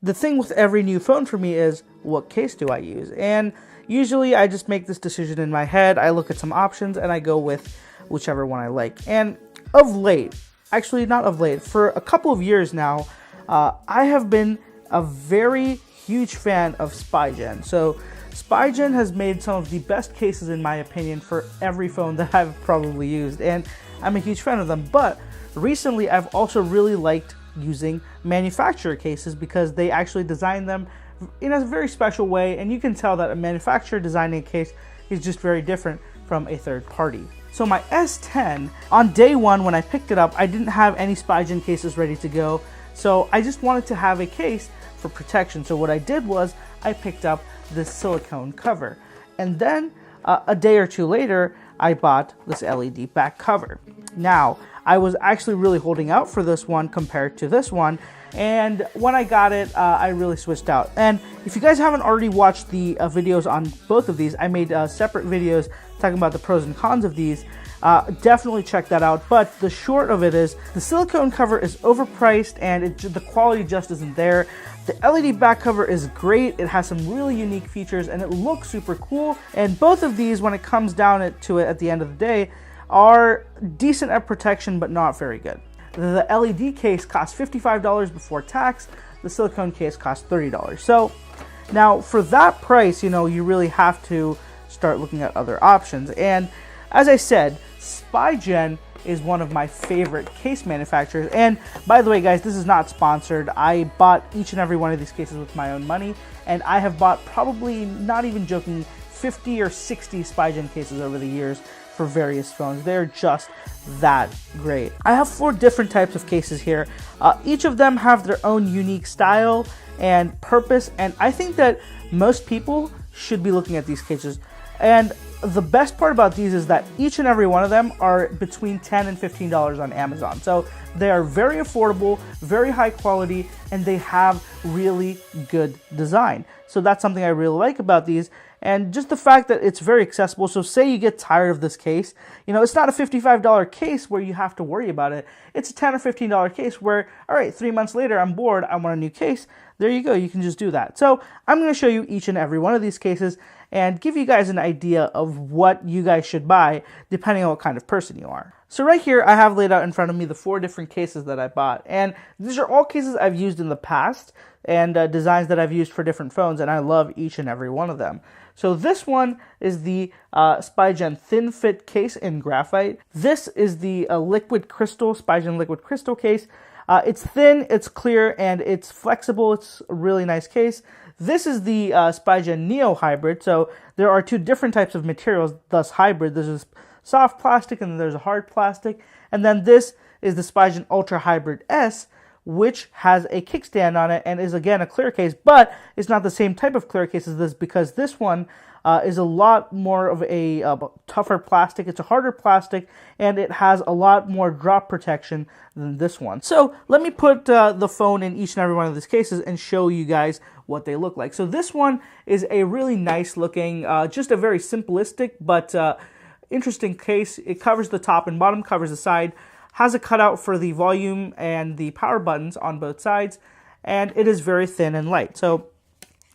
the thing with every new phone for me is, what case do I use? And usually I just make this decision in my head. I look at some options and I go with whichever one I like. And of late, actually not of late, for a couple of years now, I have been a very huge fan of Spigen. So Spigen has made some of the best cases, in my opinion, for every phone that I've probably used, and I'm a huge fan of them. But recently I've also really liked using manufacturer cases because they actually design them in a very special way, and you can tell that a manufacturer designing a case is just very different from a third party. So my S10, on day one when I picked it up, I didn't have any Spigen cases ready to go, so I just wanted to have a case for protection. So what I did was I picked up this silicone cover, and then a day or two later I bought this LED back cover. Now I was actually really holding out for this one compared to this one, and when I got it, I really switched out. And if you guys haven't already watched the videos on both of these, I made separate videos talking about the pros and cons of these. Definitely check that out. But the short of it is, the silicone cover is overpriced and the quality just isn't there. The LED back cover is great. It has some really unique features and it looks super cool. And both of these, when it comes down to it at the end of the day, are decent at protection but not very good. The LED case costs $55 before tax. The silicone case costs $30. So now for that price, you really have to start looking at other options. And as I said, Spigen is one of my favorite case manufacturers. And by the way, guys, this is not sponsored. I bought each and every one of these cases with my own money, and I have bought, probably not even joking, 50 or 60 Spigen cases over the years for various phones. They're just that great. I have 4 different types of cases here. Each of them have their own unique style and purpose, and I think that most people should be looking at these cases. And the best part about these is that each and every one of them are between $10 and $15 on Amazon. So they are very affordable, very high quality, and they have really good design. So that's something I really like about these. And just the fact that it's very accessible. So say you get tired of this case, it's not a $55 case where you have to worry about it. It's a $10 or $15 case where, all right, 3 months later, I'm bored, I want a new case. There you go, you can just do that. So I'm going to show you each and every one of these cases and give you guys an idea of what you guys should buy depending on what kind of person you are. So right here, I have laid out in front of me the 4 different cases that I bought. And these are all cases I've used in the past and designs that I've used for different phones, and I love each and every one of them. So this one is the Spigen Thin Fit case in Graphite. This is the liquid crystal, Spigen liquid crystal case. It's thin, it's clear, and it's flexible. It's a really nice case. This is the Spigen Neo Hybrid. So there are 2 different types of materials, thus hybrid. There's a soft plastic and then there's a hard plastic. And then this is the Spigen Ultra Hybrid S, which has a kickstand on it and is again a clear case, but it's not the same type of clear case as this because this one is a lot more of a tougher plastic. It's a harder plastic and it has a lot more drop protection than this one. So let me put the phone in each and every one of these cases and show you guys what they look like. So this one is a really nice looking, just a very simplistic but interesting case. It covers the top and bottom, covers the side, has a cutout for the volume and the power buttons on both sides, and it is very thin and light. So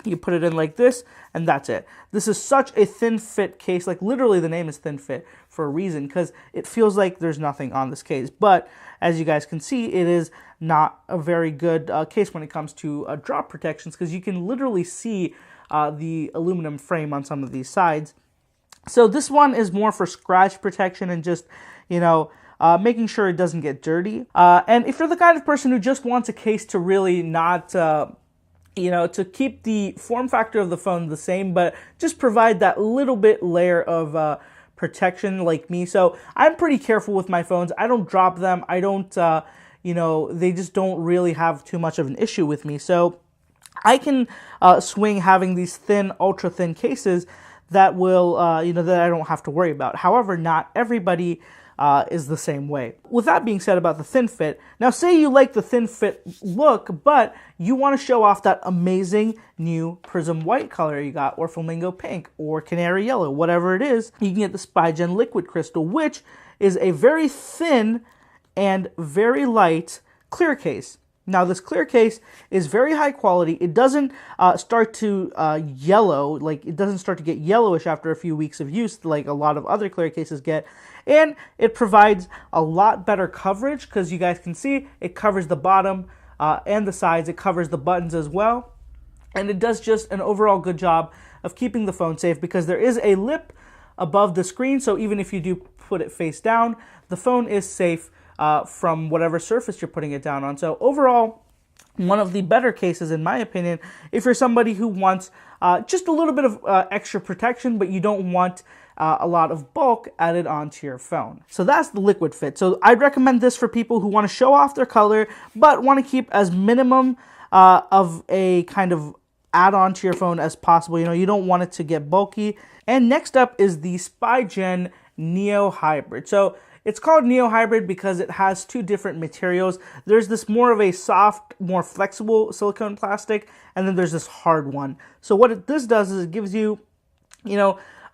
you put it in like this, and that's it. This is such a thin fit case, like literally the name is thin fit for a reason, because it feels like there's nothing on this case. But as you guys can see, it is not a very good case when it comes to drop protections, because you can literally see the aluminum frame on some of these sides. So this one is more for scratch protection and just, making sure it doesn't get dirty. And if you're the kind of person who just wants a case to really not, to keep the form factor of the phone the same, but just provide that little bit layer of protection like me. So I'm pretty careful with my phones. I don't drop them. I don't, they just don't really have too much of an issue with me. So I can swing having these thin, ultra thin cases that will, that I don't have to worry about. However, not everybody is the same way. With that being said about the thin fit, now say you like the thin fit look, but you want to show off that amazing new prism white color you got, or flamingo pink, or canary yellow, whatever it is, you can get the Spigen liquid crystal, which is a very thin and very light clear case. Now, this clear case is very high quality. It doesn't start to yellow, like it doesn't start to get yellowish after a few weeks of use like a lot of other clear cases get. And it provides a lot better coverage because you guys can see it covers the bottom and the sides. It covers the buttons as well. And it does just an overall good job of keeping the phone safe because there is a lip above the screen. So even if you do put it face down, the phone is safe from whatever surface you're putting it down on. So overall, one of the better cases, in my opinion, if you're somebody who wants just a little bit of extra protection, but you don't want a lot of bulk added onto your phone. So that's the liquid fit. So I'd recommend this for people who want to show off their color, but want to keep as minimum of a kind of add-on to your phone as possible. You know, you don't want it to get bulky. And next up is the Spigen Neo Hybrid. So it's called Neo Hybrid because it has two different materials. There's this more of a soft, more flexible silicone plastic, and then there's this hard one. So what this does is it gives you,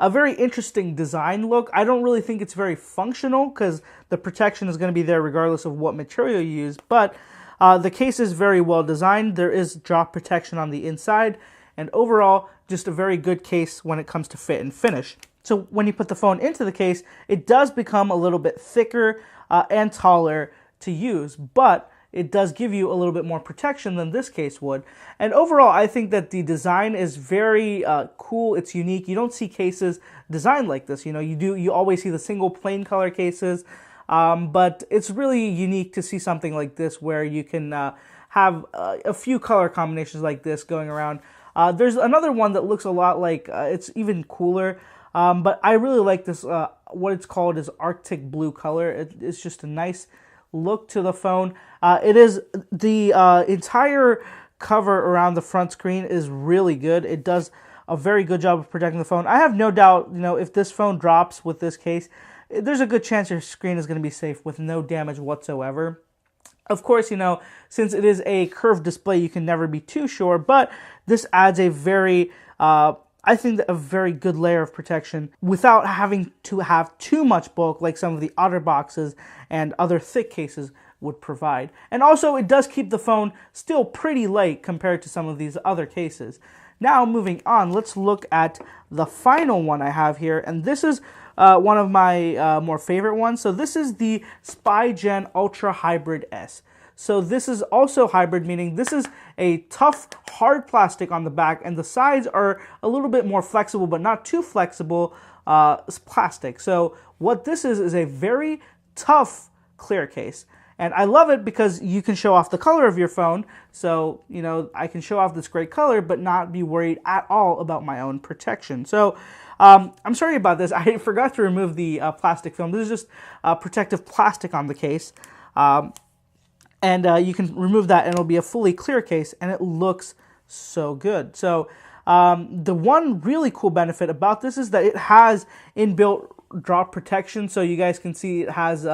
a very interesting design look. I don't really think it's very functional because the protection is going to be there regardless of what material you use, but the case is very well designed. There is drop protection on the inside, and overall, just a very good case when it comes to fit and finish. So when you put the phone into the case, it does become a little bit thicker and taller to use, but it does give you a little bit more protection than this case would. And overall, I think that the design is very cool. It's unique. You don't see cases designed like this. You always see the single plain color cases, but it's really unique to see something like this where you can have a few color combinations like this going around. There's another one that looks a lot like, it's even cooler. But I really like this, what it's called is Arctic blue color. It's just a nice look to the phone. It is the entire cover around the front screen is really good. It does a very good job of protecting the phone. I have no doubt, if this phone drops with this case, there's a good chance your screen is going to be safe with no damage whatsoever. Of course, since it is a curved display, you can never be too sure, but this adds a very I think that a very good layer of protection without having to have too much bulk like some of the other boxes and other thick cases would provide. And also it does keep the phone still pretty light compared to some of these other cases. Now moving on, let's look at the final one I have here, and this is one of my more favorite ones. So this is the Spigen Ultra Hybrid S. So this is also hybrid, meaning this is a tough, hard plastic on the back, and the sides are a little bit more flexible, but not too flexible plastic. So what this is a very tough clear case. And I love it because you can show off the color of your phone. So, I can show off this great color, but not be worried at all about my own protection. So, I'm sorry about this. I forgot to remove the plastic film. This is just protective plastic on the case. And you can remove that and it'll be a fully clear case, and it looks so good. So the one really cool benefit about this is that it has inbuilt drop protection. So you guys can see it has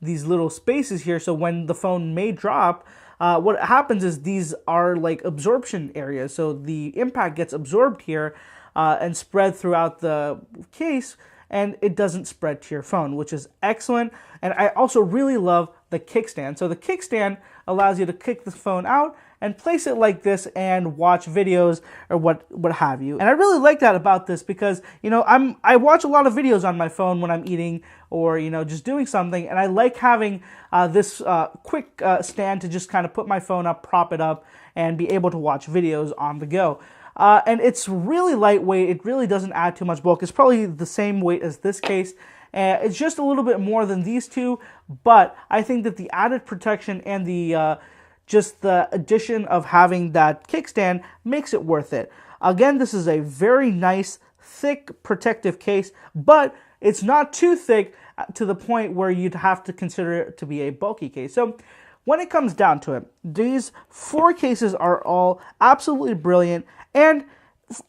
these little spaces here. So when the phone may drop, what happens is these are like absorption areas. So the impact gets absorbed here and spread throughout the case, and it doesn't spread to your phone, which is excellent. And I also really love the kickstand. So the kickstand allows you to kick the phone out and place it like this and watch videos or what have you. And I really like that about this because, I watch a lot of videos on my phone when I'm eating or, just doing something. And I like having this quick stand to just kind of put my phone up, prop it up, and be able to watch videos on the go. And it's really lightweight. It really doesn't add too much bulk. It's probably the same weight as this case. It's just a little bit more than these two, but I think that the added protection and the just the addition of having that kickstand makes it worth it. Again, this is a very nice, thick, protective case, but it's not too thick to the point where you'd have to consider it to be a bulky case. So when it comes down to it, these four cases are all absolutely brilliant, and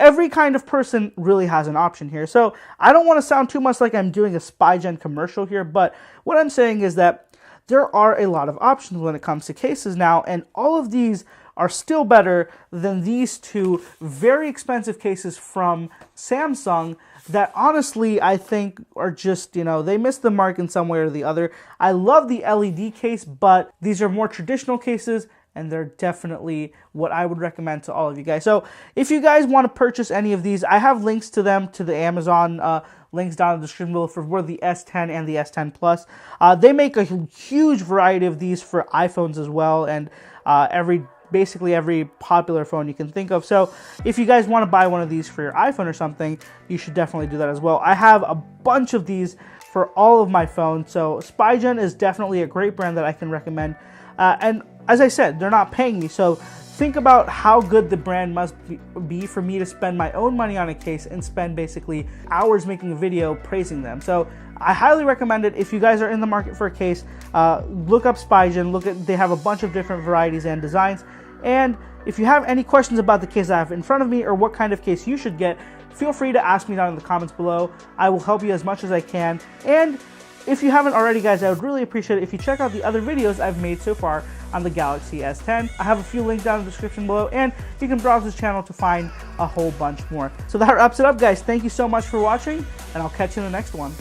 every kind of person really has an option here. So I don't want to sound too much like I'm doing a Spigen commercial here, but what I'm saying is that there are a lot of options when it comes to cases now, and all of these are still better than these two very expensive cases from Samsung that honestly I think are just, they missed the mark in some way or the other. I love the LED case, but these are more traditional cases, and they're definitely what I would recommend to all of you guys. So if you guys want to purchase any of these, I have links to them to the Amazon links down in the description below for both the S10 and the S10 Plus. They make a huge variety of these for iPhones as well, and basically every popular phone you can think of. So if you guys want to buy one of these for your iPhone or something, you should definitely do that as well. I have a bunch of these for all of my phones, so Spigen is definitely a great brand that I can recommend. And as I said, they're not paying me, so think about how good the brand must be for me to spend my own money on a case and spend basically hours making a video praising them. So I highly recommend it. If you guys are in the market for a case, look up Spigen. They have a bunch of different varieties and designs. And if you have any questions about the case I have in front of me or what kind of case you should get, feel free to ask me down in the comments below. I will help you as much as I can. And if you haven't already, guys, I would really appreciate it if you check out the other videos I've made so far on the Galaxy S10. I have a few links down in the description below, and you can browse this channel to find a whole bunch more. So that wraps it up, guys. Thank you so much for watching, and I'll catch you in the next one.